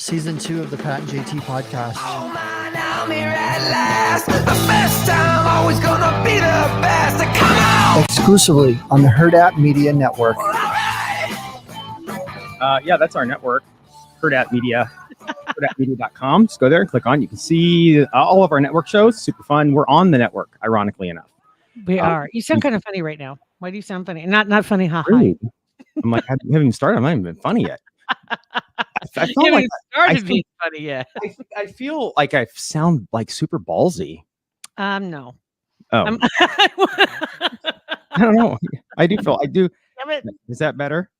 season 2 of the Pat and JT podcast. Oh man, I'm here at last. The best time, always gonna be the best. Come on! Exclusively on the Hurrdat Media Network. Yeah, that's our network, Hurrdat Media, hurrdatmedia.com. Just go there, click on. You can see all of our network shows. Super fun. We're on the network, ironically enough. We are. You sound kind of funny right now. Why do you sound funny? Not funny, haha. Really? I'm like, I haven't even started. I'm not even been funny yet. I feel You like haven't started being funny yet. I feel like I sound like super ballsy. No. Oh, I don't know. I do. Damn it. Is that better?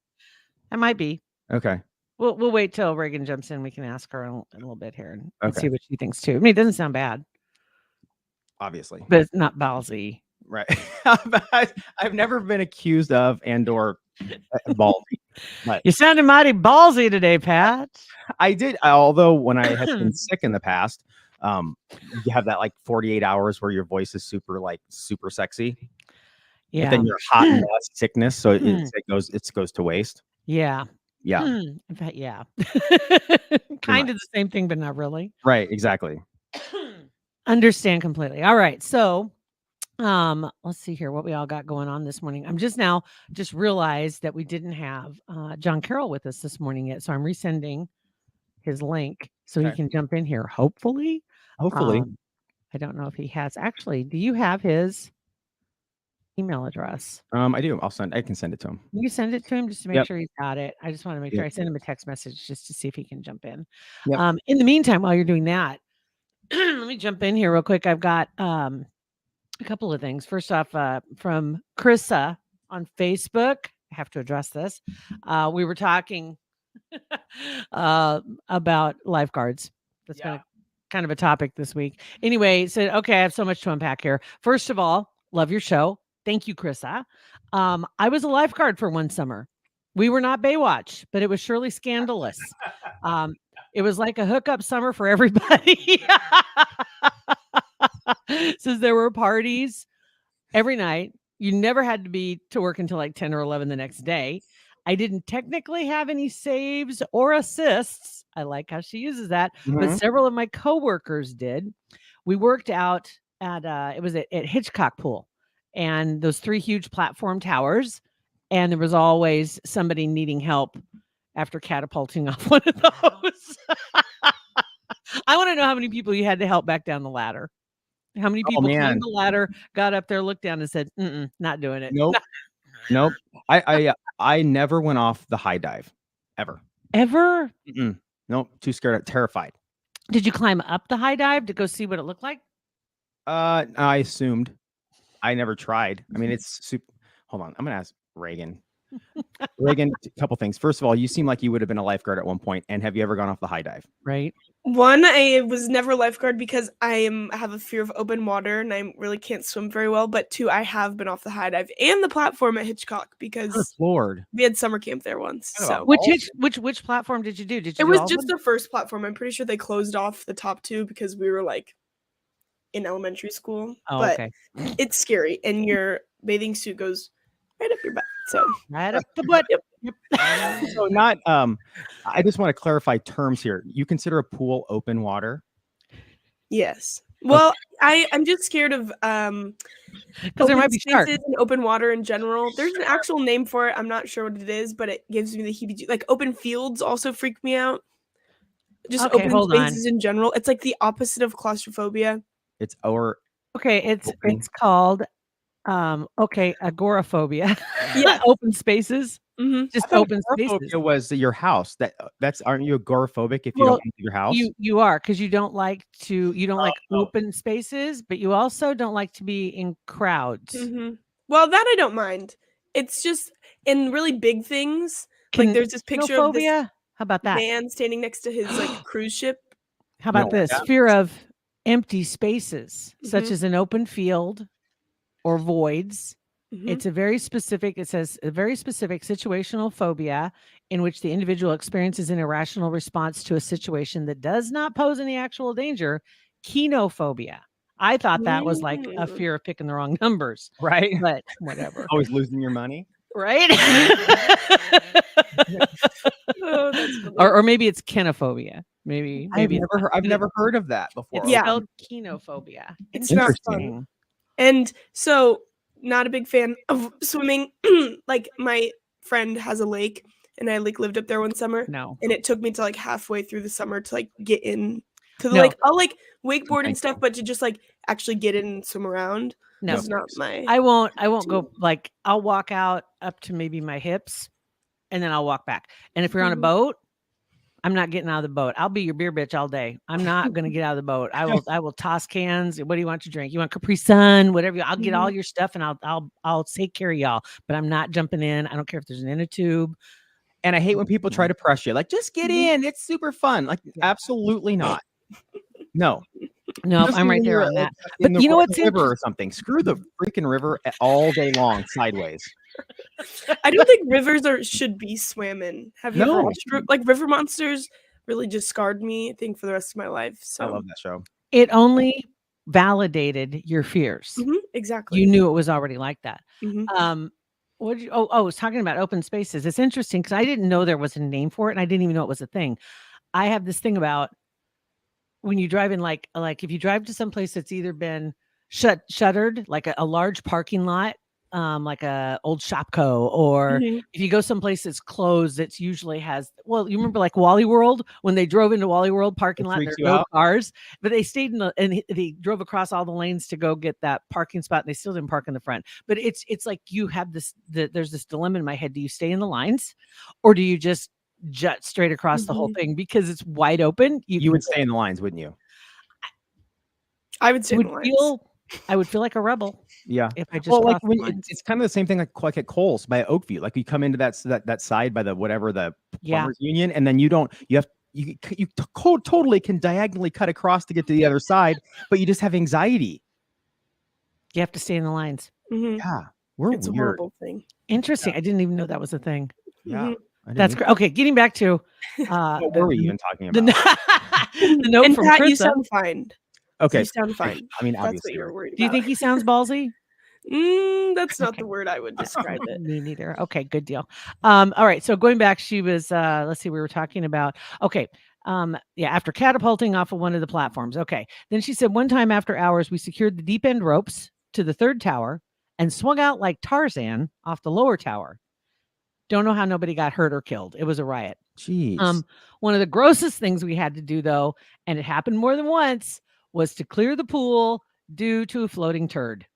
That might be. Okay. We'll wait till Reagan jumps in. We can ask her in a little bit here and Okay. see what she thinks too. I mean, it doesn't sound bad, Obviously. but it's not ballsy. Right. I've never been accused of and/or ballsy. But You sounded mighty ballsy today, Pat. I did. Although when I have been sick in the past, you have that like 48 hours where your voice is super sexy. But Yeah. then you're hot and lost sickness, so it goes to waste. Yeah. Yeah. In fact, yeah. Kind of the same thing, but not really. Right. Exactly. Understand completely. All right. So let's see here what we all got going on this morning. I'm just realized that we didn't have John Carroll with us this morning yet. So I'm resending his link so he Okay. can jump in here. Hopefully. Hopefully. I don't know if he has. Actually, do you have his email address? I do. I can send it to him. You send it to him just to make Yep. sure he's got it. I just want to make Yep. sure I send him a text message just to see if he can jump in. Yep. In the meantime, while you're doing that, let me jump in here real quick. I've got a couple of things. First off, from Krissa on Facebook. I have to address this. We were talking about lifeguards. That's been kind of a topic this week. Anyway, said, okay, I have so much to unpack here. First of all, love your show. Thank you, Krissa. I was a lifeguard for one summer. We were not Baywatch, but it was surely scandalous. It was like a hookup summer for everybody. Says there were parties every night. You never had to be to work until like 10 or 11 the next day. I didn't technically have any saves or assists. I like how she uses that, but several of my coworkers did. We worked out at it was at Hitchcock Pool, and those 3 huge platform towers, and there was always somebody needing help after catapulting off one of those. I want to know how many people you had to help back down the ladder. How many people climbed the ladder, got up there, looked down, and said, not doing it. Nope. I never went off the high dive, ever. Ever? Nope. Too scared. Terrified. Did you climb up the high dive to go see what it looked like? I assumed. I never tried. I mean, it's super. Hold on. I'm gonna ask Reagan. Reagan, a couple things. First of all, you seem like you would have been a lifeguard at one point. And have you ever gone off the high dive? Right. One, I was never a lifeguard because I have a fear of open water and I really can't swim very well. But 2, I have been off the high dive and the platform at Hitchcock because Lord, we had summer camp there once. So Which platform did you do? Did you? it was just the first platform. I'm pretty sure they closed off the top 2 because we were like in elementary school. Oh, but okay. it's scary, and your bathing suit goes right up your butt. So Right up the butt. Yep. So not. I just want to clarify terms here. You consider a pool open water? yes. Well, I'm just scared of Because there might be sharks. spaces and open water in general. There's an actual name for it. I'm not sure what it is, but it gives me the heebie-jeebies. Like open fields also freak me out. Just Okay, open hold on. spaces in general. It's like the opposite of claustrophobia. It's or Okay, it's Open. called agoraphobia. Yeah. Open spaces. Mm-hmm. Just open spaces. Agoraphobia was your house. Aren't you agoraphobic if you Well, don't leave your house? You are, because you don't like Oh. open spaces, but you also don't like to be in crowds. Mm-hmm. Well, that I don't mind. It's just in really big things. Like there's this picture of this Xenophobia? How about that? man standing next to his like cruise ship. How about No, this? that- Fear of empty spaces, such Mhm. as an open field or voids. Mhm. It says a very specific situational phobia in which the individual experiences an irrational response to a situation that does not pose any actual danger. Kenophobia. I thought that was like a Mm. fear of picking the wrong numbers, right? but whatever. Always losing your money. Right? Oh, that's funny. or maybe it's kenophobia. Maybe I've it's never heard, I've never heard of that before. It's Yeah. spelled kenophobia. It's not fun. Interesting. And so, not a big fan of swimming. Like, my friend has a lake, and I like lived up there one summer, No. and it took me to like halfway through the summer to like get in to the No. lake. I'll like wakeboard Thank and stuff, but to just like actually get in and swim around No. is not my. I won't go like I'll walk out up to maybe my hips and then I'll walk back. And if you're on a Mhm. boat, I'm not getting out of the boat. I'll be your beer bitch all day. I'm not going to get out of the boat. I will toss cans. What do you want to drink? You want Capri Sun, whatever. I'll get all your stuff and I'll take care of y'all, but I'm not jumping in. I don't care if there's an inner tube. And I hate when people try to press you, like, just get in. It's super fun. Like, absolutely not. No. No, Just I'm right when there you're, on that. in But the you know what's river or something. Screw the freaking river all day long, sideways. I don't think rivers should be swam in. Have you ever No. watched like River Monsters? Really just scarred me, I think, for the rest of my life. So I love that show. It only validated your fears. exactly. You knew it was already like that. Mhm. What did you, I was talking about open spaces. It's interesting because I didn't know there was a name for it and I didn't even know it was a thing. I have this thing about when you drive in, like if you drive to some place that's either been shuttered, like a large parking lot, like a old Shopco, or Mhm. if you go someplace that's closed, it's usually has, well, you remember like Wally World when they drove into Wally World parking lot, freaks there you were no out? cars, but they stayed and they drove across all the lanes to go get that parking spot. And they still didn't park in the front, but it's like you have there's this dilemma in my head. Do you stay in the lines or do you just jut straight across the whole thing because it's wide open? You would stay in the lines, wouldn't you? I would say I would feel like a rebel Yeah. if I just Well, like crossed the when lines. it's kind of the same thing like at Kohl's by Oakview. Like you come into that side by the whatever the Yeah. plumbers union, and then you totally can diagonally cut across to get to the other side, but you just have anxiety. You have to stay in the lines. Mhm. Yeah, we're It's a weird. horrible thing. Interesting. I didn't even know that was a thing. Yeah, Mhm. I didn't That's either. great. Okay, getting back to What were we even talking the, about? the note And from Pat, you Krista. sound fine. Okay, You sound fine. I mean, That's what obviously, you're worried Do you about. think he sounds ballsy? That's not the word I would describe it. Me neither. Okay, good deal. All right. So going back, she was let's see, we were talking about after catapulting off of one of the platforms. Okay. Then she said one time after hours, we secured the deep end ropes to the third tower and swung out like Tarzan off the lower tower. Don't know how nobody got hurt or killed. It was a riot. jeez. One of the grossest things we had to do though, and it happened more than once, was to clear the pool due to a floating turd.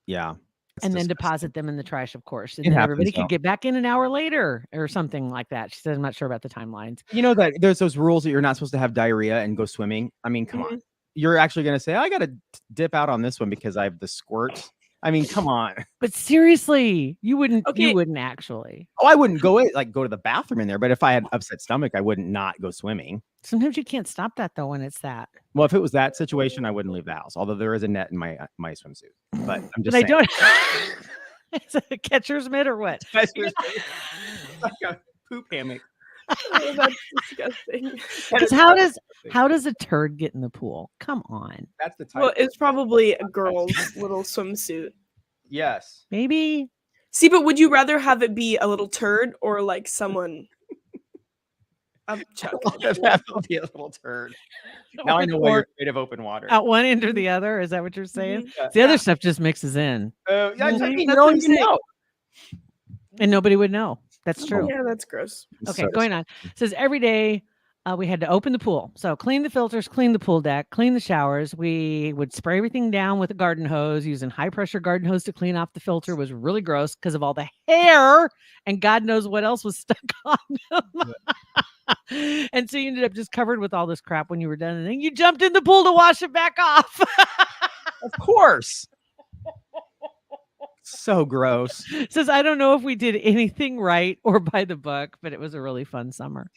Yeah, And then disgusting. deposit them in the trash, of course. And It then happens, everybody though. could get back in an hour later or something like that. She said, I'm not sure about the timelines. You know that there's those rules that you're not supposed to have diarrhea and go swimming. I mean, come on. You're actually going to say, I got to dip out on this one because I have the squirts. I mean, come on. But seriously, you wouldn't Okay. actually. Oh, I wouldn't go to the bathroom in there, but if I had upset stomach, I wouldn't not go swimming. Sometimes you can't stop that though when it's that. Well, if it was that situation, I wouldn't leave the house. Although there is a net in my swimsuit, but I'm just But I saying. don't it's a catcher's mitt or what? Like a poop hammock. Oh, that's disgusting. Because how does a turd get in the pool? Come on. That's the type. Well, it's probably a girl's little swimsuit. Yes. Maybe. See, but would you rather have it be a little turd or like someone? Chuck. That'll be a little turd. Now I know why you're afraid of open water. Out one end or the other. Is that what you're saying? Mhm. The other stuff just mixes in Yeah, I Mhm. mean, you That's don't what I'm even saying. know. and nobody would know. That's true. Yeah, that's gross. Okay, So going on. It says every day we had to open the pool. So clean the filters, clean the pool deck, clean the showers. We would spray everything down with a garden hose. Using high pressure garden hose to clean off the filter was really gross because of all the hair and God knows what else was stuck on them. And so you ended up just covered with all this crap when you were done. And then you jumped in the pool to wash it back off. Of course. So gross. Says, I don't know if we did anything right or by the book, but it was a really fun summer.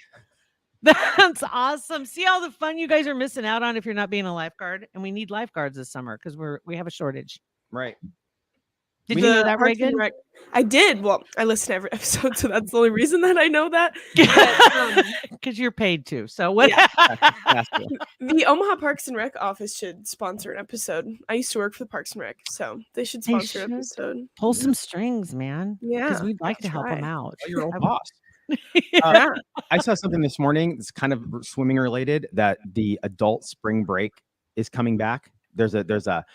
That's awesome. See all the fun you guys are missing out on if you're not being a lifeguard. And we need lifeguards this summer because we have a shortage. Right. Did We you need know The that, Parks and Reagan? Rec- I did. Well, I listen to every episode, so that's the only reason that I know that. Because you're paid to. So what? That's cool. The Omaha Parks and Rec office should sponsor an episode. I used to work for the Parks and Rec, so they should They sponsor an should. episode. Pull some strings, man. Yeah, Because we'd like to I'll help them try. out. Oh, your old I- boss. Uh, I saw something this morning. It's kind of swimming related. That the adult spring break is coming back. There's a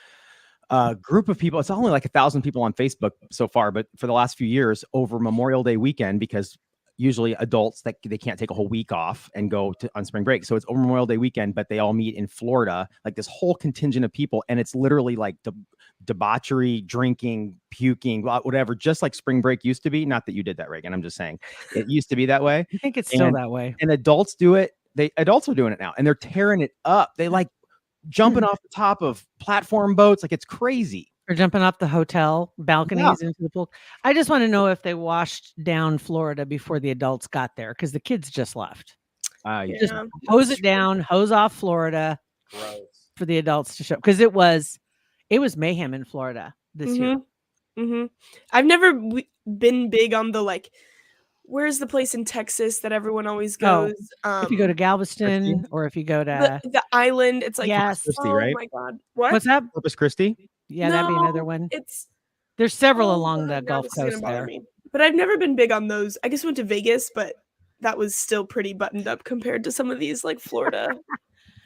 group of people. It's only like 1,000 people on Facebook so far, but for the last few years, over Memorial Day weekend, because usually adults that they can't take a whole week off and go on spring break, so it's over Memorial Day weekend, but they all meet in Florida, like this whole contingent of people, and it's literally like debauchery, drinking, puking, whatever, just like spring break used to be. Not that you did that, Reagan. I'm just saying it used to be that way. I think it's still that way. And adults do it. Adults are doing it now, and they're tearing it up. They like jumping off the top of platform boats, like it's crazy. Or jumping off the hotel balconies into the pool. I just want to know if they washed down Florida before the adults got there, because the kids just left. Just hose it down, hose off Florida for the adults to show, because it was mayhem in Florida this year. I've never been big on the like, where's the place in Texas that everyone always goes? If you go to Galveston, or if you go to the island, it's like, yes, Christi, oh right? my God, what? What's that? Corpus Christi? Yeah, that'd be another one. There's Oh several along the Gulf Coast there. But I've never been big on those. I guess I went to Vegas, but that was still pretty buttoned up compared to some of these like Florida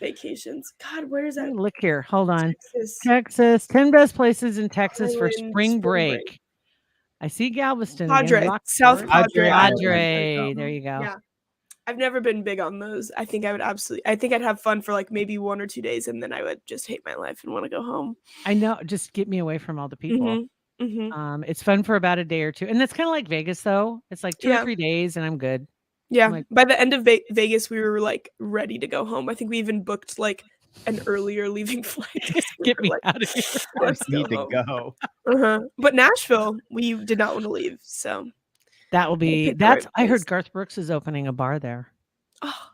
vacations. God, where is that? Look here. Hold on. Texas. 10 best places in Texas for Island spring break. I see Galveston. Padre. South Padre. Padre. There you go. Yeah. I've never been big on those. I think I'd have fun for like maybe 1 or 2 days, and then I would just hate my life and want to go home. I know. Just get me away from all the people. It's fun for about a day or two. And that's kind of like Vegas, though. It's like 2 or 3 days and I'm good. Yeah. By the end of Vegas, we were like ready to go home. I think we even booked like an earlier leaving flight. Get me out of here. I need to go. But Nashville, we did not want to leave. So that will be I heard Garth Brooks is opening a bar there. Oh,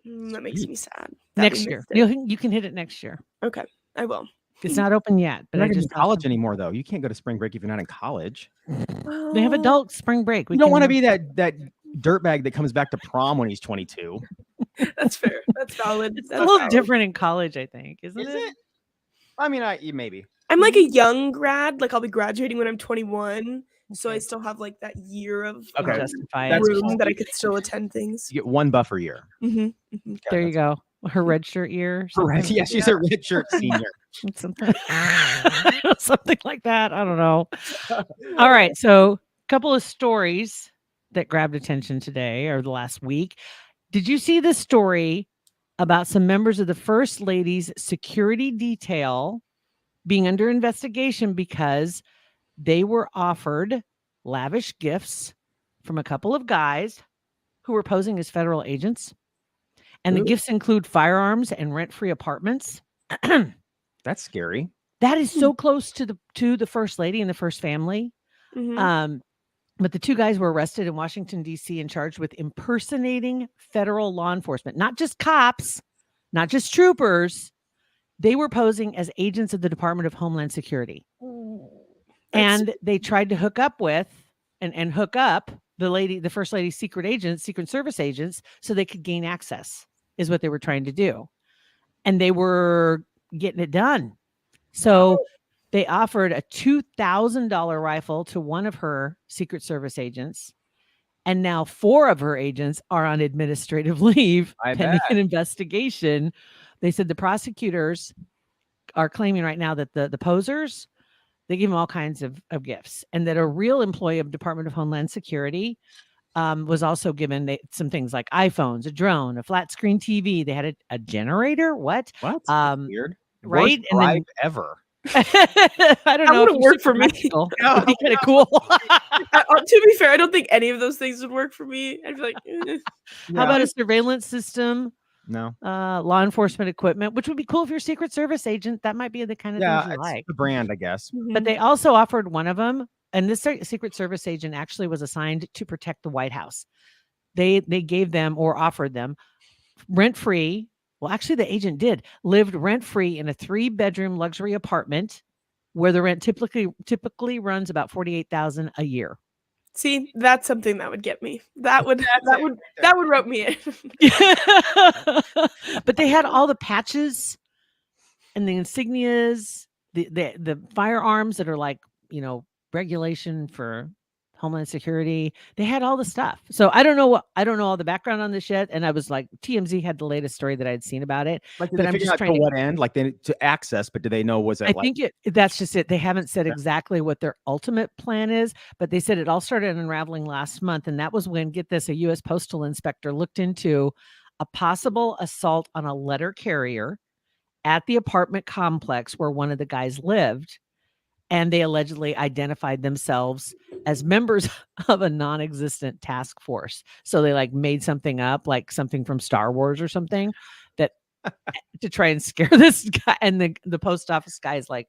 that makes me sad. Next year. You can hit it next year. Okay, I will. It's not open yet, but I just in college anymore though. You can't go to spring break if you're not in college. They have adult spring break. You don't want to be that dirtbag that comes back to prom when he's 22. That's fair. That's valid. It's a little different in college, I think, isn't it? I mean, maybe. I'm like a young grad. Like I'll be graduating when I'm 21. So I still have like that year of room that I could still attend things. You get one buffer year. There you go. Her red shirt year. Yeah, she's a red shirt senior. Something like that. I don't know. All right. So a couple of stories that grabbed attention today or the last week. Did you see this story about some members of the First Lady's security detail being under investigation because they were offered lavish gifts from a couple of guys who were posing as federal agents? And the gifts include firearms and rent-free apartments. That's scary. That is so close to the First Lady and the First Family. But the two guys were arrested in Washington, D.C. and charged with impersonating federal law enforcement. Not just cops, not just troopers. They were posing as agents of the Department of Homeland Security. And they tried to hook up with and hook up the First Lady's secret agents, Secret Service agents, so they could gain access, is what they were trying to do. And they were getting it done. So they offered a $2,000 rifle to one of her Secret Service agents. And now 4 of her agents are on administrative leave pending an investigation. They said the prosecutors are claiming right now that the posers, they give them all kinds of gifts, and that a real employee of Department of Homeland Security was also given some things like iPhones, a drone, a flat screen TV. They had a generator. What? Weird. Right? Worst drive ever. I don't know. It would work for me. That would be kind of cool. To be fair, I don't think any of those things would work for me. I'd be like, How about a surveillance system? No. Law enforcement equipment, which would be cool if you're a Secret Service agent. That might be the kind of things you like. The brand, I guess. But they also offered one of them, and this Secret Service agent actually was assigned to protect the White House. They gave them or offered them rent-free. Well, actually, the agent lived rent-free in a 3-bedroom luxury apartment where the rent typically runs about $48,000 a year. See, that's something that would get me. That would rope me in. But they had all the patches and the insignias, the firearms that are like, regulation for Homeland Security. They had all the stuff. So I don't know all the background on this yet. And I was like, TMZ had the latest story that I'd seen about it. Like, did But they I'm figure just out trying to to- what end? Like, they to access, but do they know was it I like? think that's just it. They haven't said exactly what their ultimate plan is, but they said it all started unraveling last month. And that was when, get this, a U.S. postal inspector looked into a possible assault on a letter carrier at the apartment complex where one of the guys lived. And they allegedly identified themselves as members of a non-existent task force. So they like made something up, like something from Star Wars or something, that to try and scare this guy. And the post office guy is like,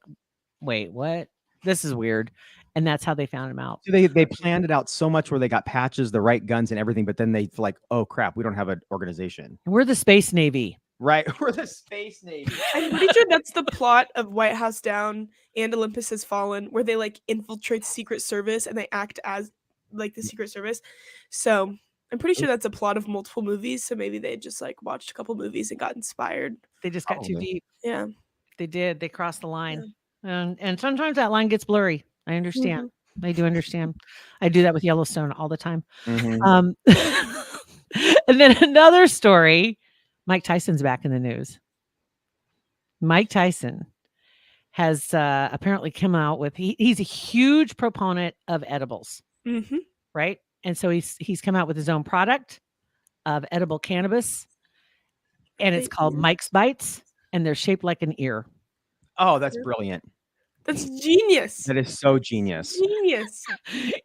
wait, what? This is weird. And that's how they found him out. So they planned it out so much where they got patches, the right guns, and everything, but then they like, oh crap, we don't have an organization. We're the Space Navy. Right, we're the Space Navy. I'm pretty sure that's the plot of White House Down and Olympus Has Fallen, where they like infiltrate Secret Service and they act as like the Secret Service. So I'm pretty sure that's a plot of multiple movies. So maybe they just like watched a couple movies and got inspired. They just got too Probably. deep. Yeah. They did. They crossed the line. And sometimes that line gets blurry. I understand. I do understand. I do that with Yellowstone all the time. Mhm. And then another story, Mike Tyson's back in the news. Mike Tyson has apparently come out with, he's a huge proponent of edibles, Mm-hmm. right? And so he's come out with his own product of edible cannabis, and it's called Mike's Bites, and they're shaped like an ear. Oh, that's brilliant. That's genius. That is so genius. Genius.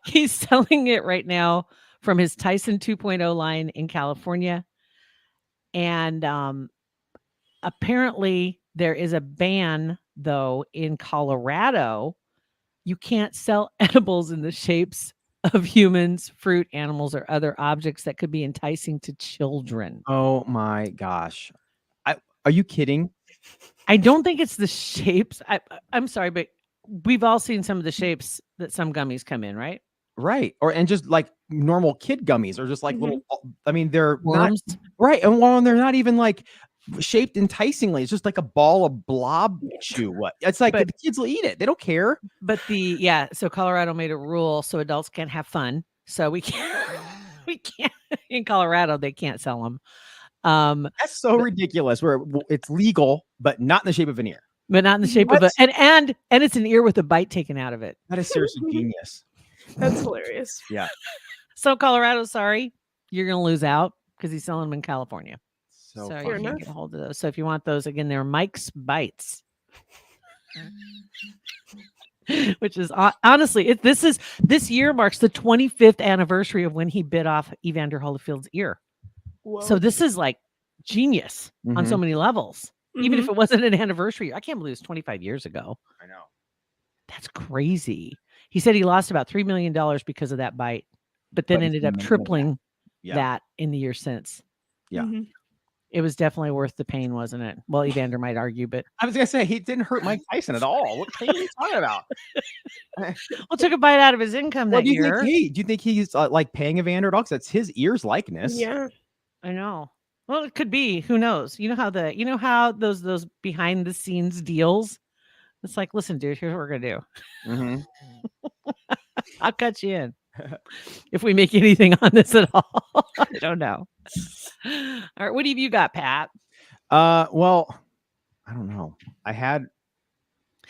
He's selling it right now from his Tyson 2.0 line in California. And apparently there is a ban, though, in Colorado. You can't sell edibles in the shapes of humans, fruit, animals, or other objects that could be enticing to children. Oh my gosh. Are you kidding? I don't think it's the shapes. I'm sorry, but we've all seen some of the shapes that some gummies come in, right? Right. And just like normal kid gummies or just like little, I mean, they're not Worms. right. And while they're not even like shaped enticingly, it's just like a ball of blob chew. What it's like But- the kids will eat it. They don't care. But so Colorado made a rule so adults can't have fun. So we can't in Colorado, they can't sell them. That's so ridiculous. Where it's legal, but not in the shape of an ear. But not in the shape of What? and it's an ear with a bite taken out of it. That is seriously genius. That's hilarious. So Colorado, sorry, you're gonna lose out because he's selling them in California. So So funny. you Fair can't enough. get a hold of those. So if you want those, again, they're Mike's Bites. Which is honestly, this year marks the 25th anniversary of when he bit off Evander Holyfield's ear. Whoa. So this is like genius on so many levels. Even if it wasn't an anniversary, I can't believe it was 25 years ago. I know. That's crazy. He said he lost about $3 million because of that bite, but then But ended up amazing. tripling Yeah. that in the year since. Yeah. Mhm. It was definitely worth the pain, wasn't it? Well, Evander might argue, but I was gonna say he didn't hurt Mike Tyson at all. What pain are you talking about? well, took a bite out of his income Well, that do you year. think he's like paying Evander at all? 'Cause that's his ear's likeness. Yeah. I know. Well, it could be. Who knows? You know how those behind the scenes deals. It's like, listen, dude, here's what we're gonna do. Mhm. I'll cut you in if we make anything on this at all. I don't know. All right, what have you got, Pat? Well, I don't know. I had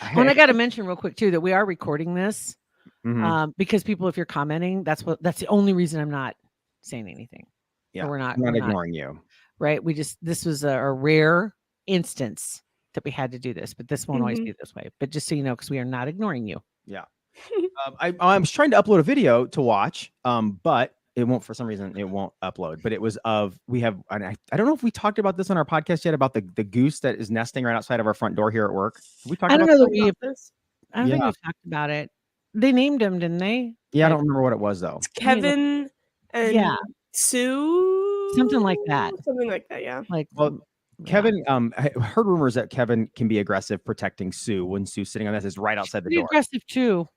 Oh, and I got to mention real quick too that we are recording this Mhm. because people, if you're commenting, that's the only reason I'm not saying anything. Yeah, we're not I'm not we're not, ignoring you. right? This was a rare instance that we had to do this, but this won't always Mhm. be this way. But just so you know, because we are not ignoring you. I was trying to upload a video to watch, but it won't, for some reason, it won't upload. But it was and I don't know if we talked about this on our podcast yet about the goose that is nesting right outside of our front door here at work. Have we talked I don't about know that that? we have, This. I don't think Yeah. we've talked about it. They named him, didn't they? Yeah, I don't remember what it was though. Kevin and Yeah. Sue. Something like that. Something like that. Yeah. Like, Well, yeah. Kevin, I heard rumors that Kevin can be aggressive protecting Sue when Sue's sitting on this is right outside the Pretty door. aggressive too.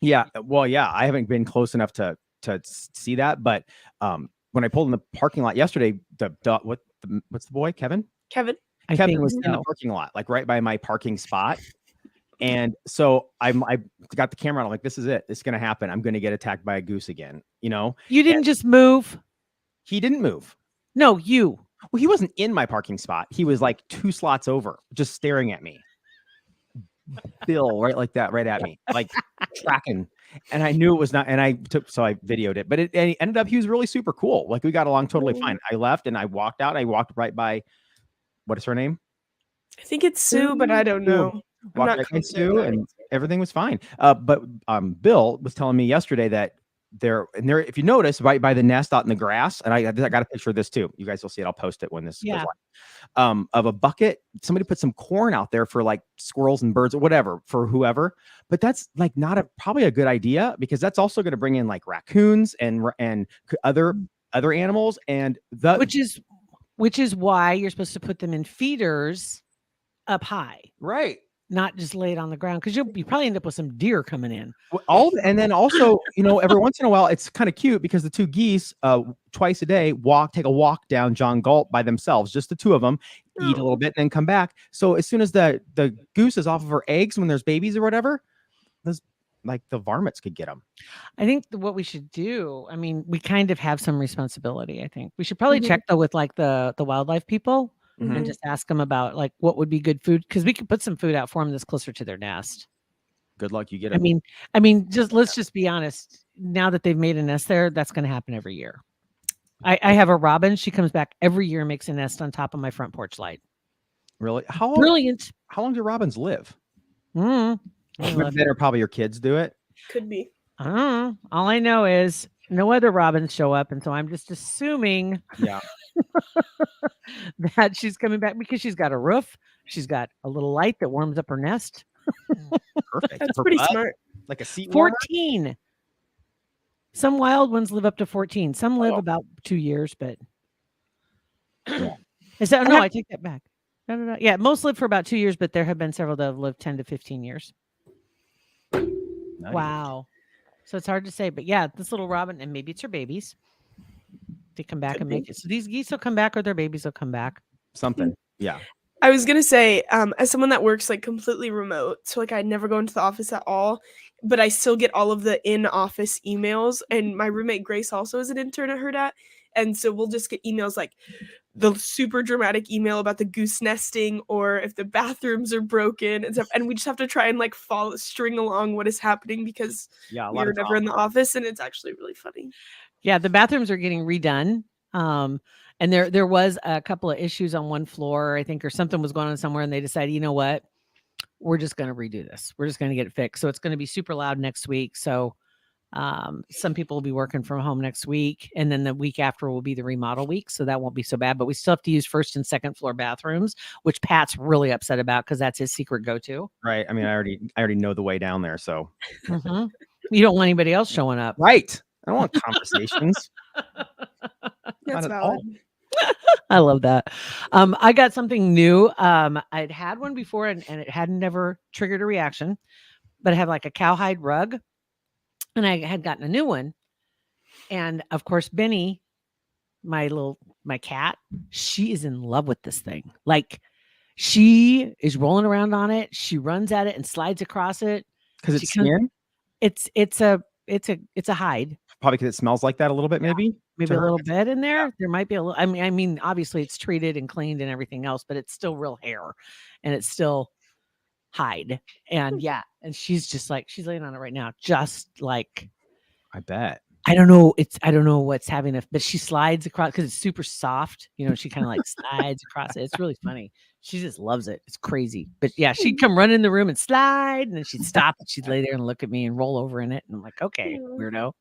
Yeah, well, yeah, I haven't been close enough to see that, but when I pulled in the parking lot yesterday, what's the boy, Kevin? Kevin. I Kevin think was in the so. parking lot, like right by my parking spot, And so I got the camera on. I'm like, this is it. It's going to happen. I'm going to get attacked by a goose again. You know, You didn't just move. he didn't move. No, you. Well, he wasn't in my parking spot. He was like 2 slots over, just staring at me. Bill, right like that, right at me, like tracking. And I knew it was not. And I videoed it. But it ended up, he was really super cool. Like we got along totally fine. I left and I walked out. I walked right by, what is her name? I think it's Sue, but I don't know. I'm Walked not right by confident Sue, about it. and everything was fine. But Bill was telling me yesterday that there, if you notice, right by the nest out in the grass, and I got a picture of this too. You guys will see it. I'll post it when this goes live. Of a bucket. Somebody put some corn out there for like squirrels and birds or whatever for whoever. But that's like not probably a good idea, because that's also going to bring in like raccoons and other animals, and which is why you're supposed to put them in feeders up high, right. not just lay it on the ground, because you probably end up with some deer coming in. And then also, every once in a while, it's kind of cute because the 2 geese twice a day take a walk down John Galt by themselves, just the 2 of them, eat a little bit and then come back. So as soon as the goose is off of her eggs when there's babies or whatever, like the varmints could get them. I think what we should do, I mean, we kind of have some responsibility. I think we should probably check though with like the wildlife people and just ask them about like what would be good food, because we could put some food out for them that's closer to their nest. Good luck, you get it. I mean, let's just be honest. Now that they've made a nest there, that's going to happen every year. I have a robin. She comes back every year and makes a nest on top of my front porch light. Really? Brilliant. How long do robins live? Mm-hmm. Better probably your kids do it. Could be. All I know is no other robins show up, and so I'm just assuming that she's coming back because she's got a roof. She's got a little light that warms up her nest. Perfect. That's pretty smart. Like a seat warmer? 14. Some wild ones live up to 14. Some live about 2 years, but I take that back. No. Yeah, most live for about 2 years, but there have been several that have lived 10 to 15 years. Nice. Wow. So it's hard to say, but yeah, this little robin, and maybe it's her babies. They come back and make it. So these geese will come back, or their babies will come back. Something. Yeah. I was gonna say, as someone that works like completely remote, so like I never go into the office at all, but I still get all of the in-office emails. And my roommate Grace also is an intern at Hurrdat, and so we'll just get emails like the super dramatic email about the goose nesting, or if the bathrooms are broken and stuff. And we just have to try and like string along what is happening, because we're never in the office, and it's actually really funny. Yeah, the bathrooms are getting redone. And there was a couple of issues on one floor, I think, or something was going on somewhere, and they decided, you know what, we're just going to redo this. We're just going to get it fixed. So it's going to be super loud next week. So some people will be working from home next week, and then the week after will be the remodel week. So that won't be so bad, but we still have to use 1st and 2nd floor bathrooms, which Pat's really upset about because that's his secret go-to. Right. I mean, I already know the way down there. So you don't want anybody else showing up. Right. I don't want conversations. That's Not at valid. all. I love that. I got something new. I'd had one before and it hadn't never triggered a reaction, but I have like a cowhide rug, and I had gotten a new one. And of course, Benny, my cat, she is in love with this thing. Like, she is rolling around on it. She runs at it and slides across it. Because it's skin? It's a hide. Probably because it smells like that a little bit, maybe. Maybe a little bit in there. There might be a little. I mean, obviously it's treated and cleaned and everything else, but it's still real hair, and it's still hide. And and she's just like, she's laying on it right now, just like. I bet. I don't know what's having it, but she slides across because it's super soft. She kind of like slides across it. It's really funny. She just loves it. It's crazy. But yeah, she'd come run in the room and slide, and then she'd stop and she'd lay there and look at me and roll over in it. And I'm like, okay, weirdo.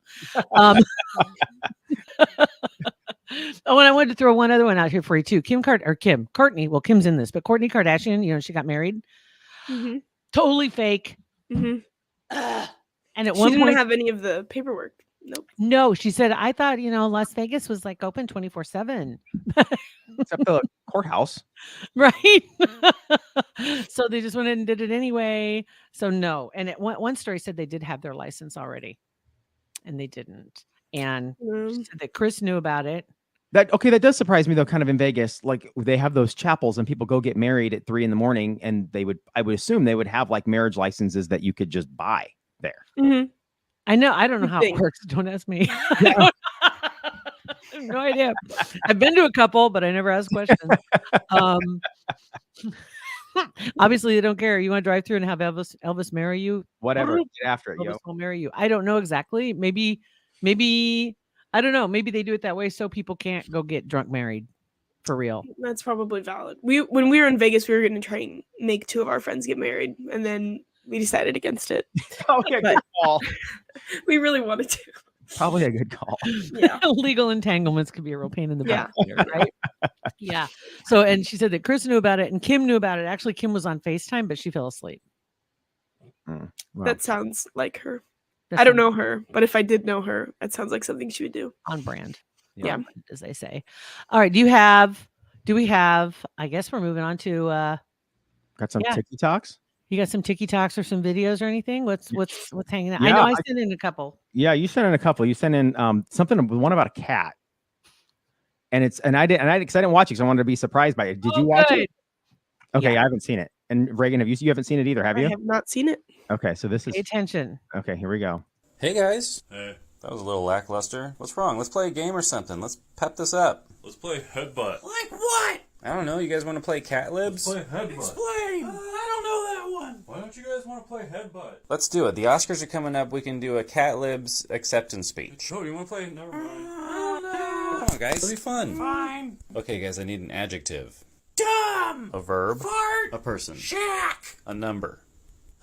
Oh, and I wanted to throw one other one out here for you too. Courtney. Well, Kim's in this, but Kourtney Kardashian, she got married. Mm-hmm. Totally fake. Mm-hmm. And at She one didn't point, have any of the paperwork. Nope. no, she said, I thought, Las Vegas was like open 24/7. Except the courthouse. Right. So they just went in and did it anyway. So no. And one story said they did have their license already, and they didn't. And she said that Chris knew about it. That does surprise me though, kind of in Vegas. Like they have those chapels and people go get married at 3 a.m. and I would assume they would have like marriage licenses that you could just buy there. Mhm. I know. I don't know Good how thing. it works. Don't ask me. I have no idea. I've been to a couple, but I never asked questions. Obviously, they don't care. You want to drive through and have Elvis marry you? Whatever. Get after it, Elvis yo. will marry you. I don't know exactly. Maybe I don't know. Maybe they do it that way so people can't go get drunk married for real. That's probably valid. When we were in Vegas, we were going to try and make 2 of our friends get married, and then we decided against it. Oh, yeah, good call. We really wanted to. Probably a good call. Yeah. Legal entanglements could be a real pain in the Yeah. butt, later, right? Yeah. So, and she said that Chris knew about it and Kim knew about it. Actually, Kim was on FaceTime, but she fell asleep. Well, That sounds like her. That's I don't on- know her, but if I did know her, that sounds like something she would do. on brand. Yeah. On brand, as they say. All right. Do we have, I guess we're moving on to, got some yeah. TikToks. you got some TikToks or some videos or anything? What's hanging out? I know I sent in a couple. Yeah, you sent in a couple. You sent in one about a cat. And I didn't watch it because I wanted to be surprised by it. Did you watch it? Okay, Yeah. I haven't seen it. And Reagan, you haven't seen it either, have you? I have not seen it. Okay, so this is Pay attention. okay. Here we go. Hey guys. Hey. That was a little lackluster. What's wrong? Let's play a game or something. Let's pep this up. Let's play Headbutt. Like what? I don't know. You guys want to play Cat Libs? Let's play Headbutt. Explain. I don't know that one. Why don't you guys want to play Headbutt? Let's do it. The Oscars are coming up. We can do a Cat Libs acceptance speech. Oh, you want to play? Never mind. I don't know. Come on, guys. It'll be fun. Fine. Okay, guys. I need an adjective. Dumb. A verb. Fart. A person. Shack. A number.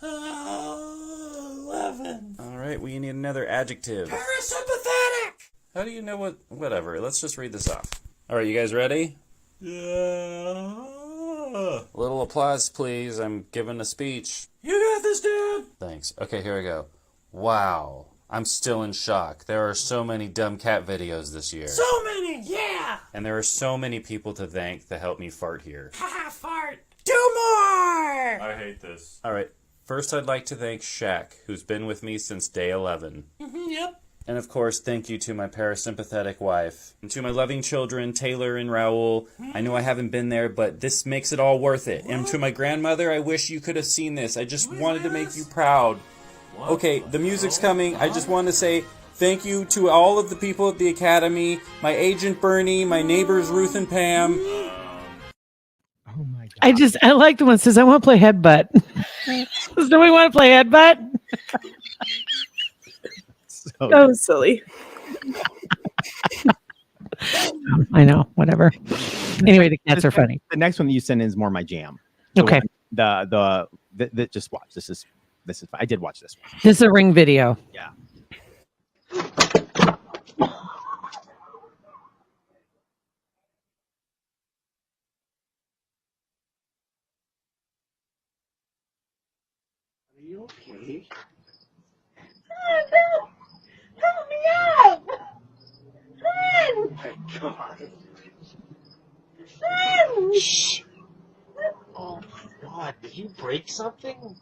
11. All right. We need another adjective. Parasympathetic. How do you know what? Whatever. Let's just read this off. All right. You guys ready? Yeah. A little applause, please. I'm giving a speech. You got this, dude. Thanks. Okay, here we go. Wow. I'm still in shock. There are so many dumb cat videos this year. So many. Yeah. And there are so many people to thank that helped me fart here. Haha, fart. Do more. I hate this. All right. First, I'd like to thank Shaq, who's been with me since day 11. Yep. And of course, thank you to my parasympathetic wife. And to my loving children, Taylor and Raoul. I know I haven't been there, but this makes it all worth it. And to my grandmother, I wish you could have seen this. I just wanted to make you proud. Okay, the music's coming. I just want to say thank you to all of the people at the Academy, my agent Bernie, my neighbors Ruth and Pam. Oh my god! I like the one that says I want to play headbutt. Does nobody want to play headbutt? So That was silly. I know, whatever. Anyway, the cats are funny. the next one that you sent in is more my jam. Okay. The just watch. This is I did watch this one. This is a Ring video. Yeah. Are you okay? Help me out! Oh my God. Shh. Oh my God, did you break something?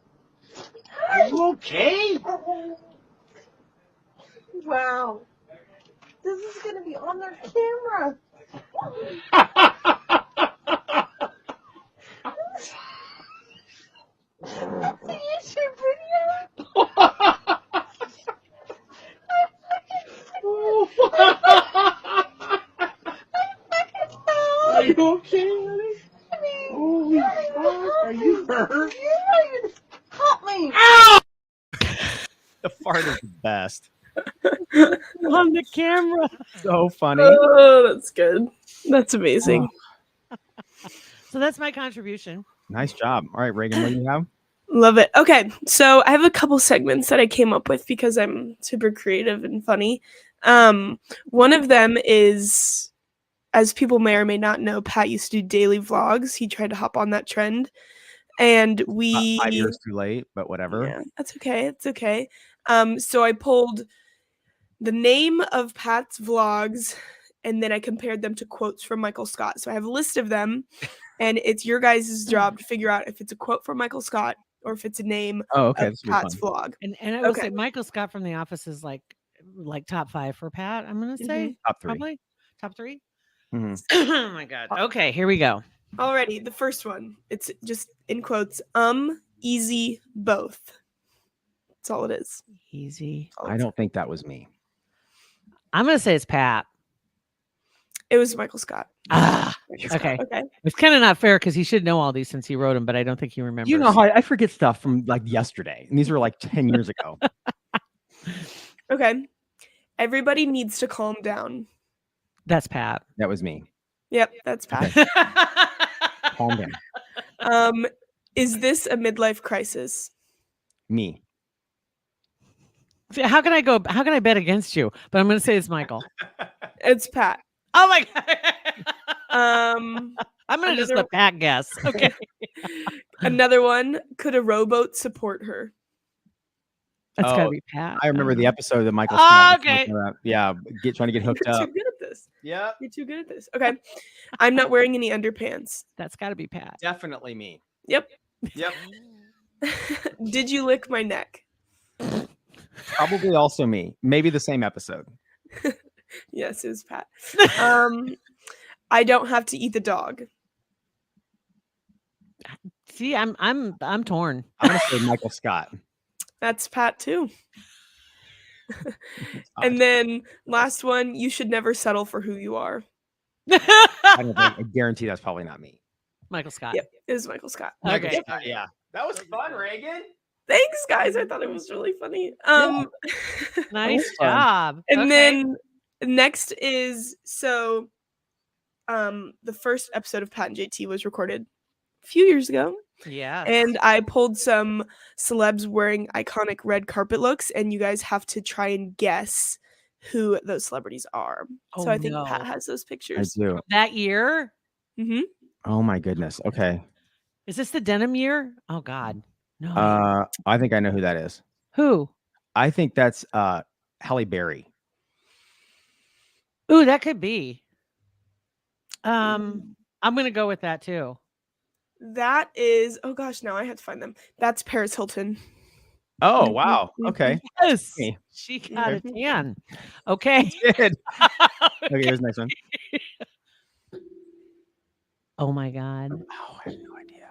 Are you okay? Wow. This is going to be on their camera. The YouTube video. Are you okay, honey? Holy fuck, are you hurt? Help me. The fart is the best. On the camera. So funny. Oh, that's good. That's amazing. So that's my contribution. Nice job. All right, Reagan, what do you have? Love it. Okay, so I have a couple segments that I came up with because I'm super creative and funny. One of them is, as people may or may not know, Pat used to do daily vlogs. He tried to hop on that trend, and we 5 years too late, but whatever. Yeah, that's okay. It's okay. So I pulled the name of Pat's vlogs, and then I compared them to quotes from Michael Scott. So I have a list of them, and it's your guys' job to figure out if it's a quote from Michael Scott or if it's a name Oh, okay. of This will be Pat's fun. vlog. And I would Okay. say Michael Scott from The Office is like top 5 for Pat. I'm gonna say Top 3. probably top 3. Mhm. Oh my god. Okay, here we go. Alrighty, the first one. It's just in quotes. Easy, both. That's all it is. Easy. All I it's- don't think that was me. I'm gonna say it's Pat. It was Michael Scott. Ah, Michael Scott, okay. Okay. It's kind of not fair because he should know all these since he wrote them, but I don't think he remembers. You know how I forget stuff from like yesterday, and these were like 10 years ago. Okay. Everybody needs to calm down. That's Pat. That was me. Yep, that's Pat. Calm down. Is this a midlife crisis? Me. See, how can I bet against you? But I'm gonna say it's Michael. It's Pat. Oh my god. Um, I'm gonna just another- let Pat guess. Okay. Another one. Could a rowboat support her? That's gotta Oh, be Pat. I remember the episode that Michael. Oh, Scott was okay. talking about. Yeah, trying to get hooked You're up. too good at this. Yeah, You're too good at this. Okay. I'm not wearing any underpants. That's gotta be Pat. definitely me. Yep. Yep. Did you lick my neck? Probably also me. Maybe the same episode. Yes, it was Pat. I don't have to eat the dog. See, I'm torn. I'm gonna say Michael Scott. That's Pat too. And then last one, you should never settle for who you are. I don't think. I guarantee that's probably not me. Michael Scott. Yep, it was Michael Scott. Michael Okay. Scott, yeah. That was fun, Reagan. Thanks, guys. I thought it was really funny. Nice fun. job. And Okay. then next is the first episode of Pat and JT was recorded a few years ago. Yeah. And I pulled some celebs wearing iconic red carpet looks, and you guys have to try and guess who those celebrities are. Oh, So I think Pat no. has those I pictures. do. That year? Mm-hmm. Oh my goodness. Okay. Is this the denim year? Oh God. No. I think I know who that is. Who? I think that's Halle Berry. Ooh, that could be. I'm gonna go with that too. That is, oh gosh, now I have to find them. That's Paris Hilton. Oh Mhm, wow. mhm. Okay. Yes. Me. She got a tan. Okay. Good. Okay, here's the next one. Oh my God. Oh, I have no idea.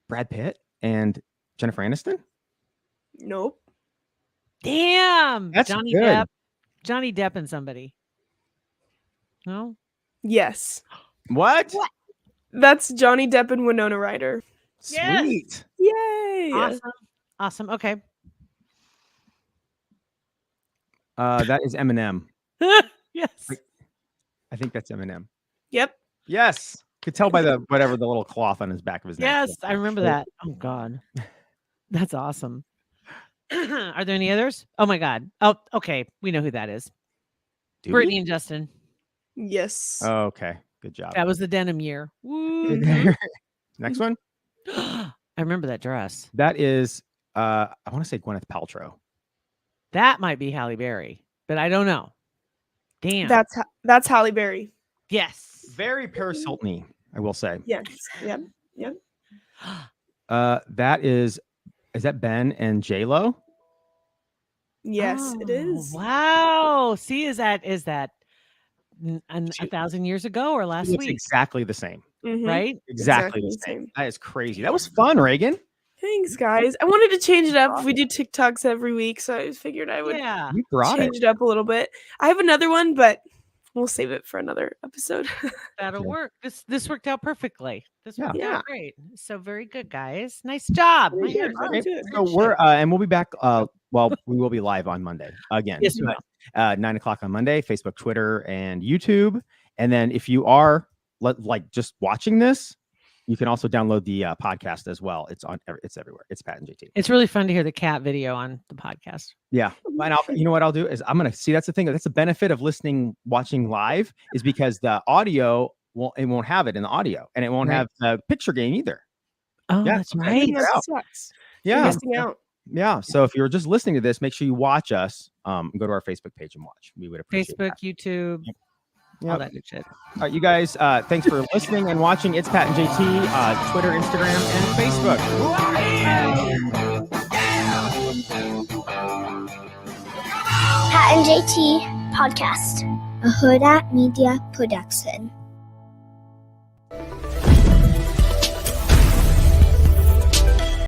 Brad Pitt and Jennifer Aniston? Nope. Damn. That's Johnny good. Depp. Johnny Depp and somebody. No? Yes. What? That's Johnny Depp and Winona Ryder. Yes. Sweet. Yay. Awesome. Awesome. Okay. That is Eminem. Yes. I think that's Eminem. Yep. Yes. Could tell by the whatever the little cloth on his back of his neck. Yes, I remember that. Oh God. That's awesome. Are there any others? Oh my God. Oh, okay. We know who that is. Do Brittany we? and Justin. Yes. Oh, okay. Good job. That was the denim year. Woo. Next one. I remember that dress. That is I want to say Gwyneth Paltrow. That might be Halle Berry, but I don't know. Damn. That's Halle Berry. yes. Very Paris Hilton-y, I will say. Yes. Yep. Yep. That is that Ben and J-Lo? Yes, it is. Oh, wow. See, is that 1,000 years ago or last It's week? exactly the same. Mhm. Right? Exactly the same. That is crazy. That was fun, Reagan. Thanks, guys. I wanted to change it up. We do TikToks every week, so I figured I would Yeah. You brought it. change it up a little bit. I have another one, but we'll save it for another episode. That'll work. This worked out perfectly. This worked Yeah. out great. So very good, guys. Nice job. My hair's all Okay, good. so we're and we'll be back. Well, we will be live on Monday again. Yes, we but, 9:00 on Monday, Facebook, Twitter, and YouTube. And then if you are like just watching this, you can also download the podcast as well. It's everywhere. It's Pat and JT. It's really fun to hear the cat video on the podcast. Yeah, and you know what I'll do is I'm gonna see. That's the thing. That's the benefit of watching live is because the audio won't have it in the audio, and it won't Right. have the picture gain either. Oh, Yeah, that's okay. right. That out. sucks. You're Yeah, missing out. yeah. So if you're just listening to this, make sure you watch us. Go to our Facebook page and watch. We would appreciate Facebook, that. YouTube, all Yep. that good shit. All right, you guys. Thanks for listening and watching. It's Pat and JT. Twitter, Instagram, and Facebook. Pat and JT podcast. a Huda Media production.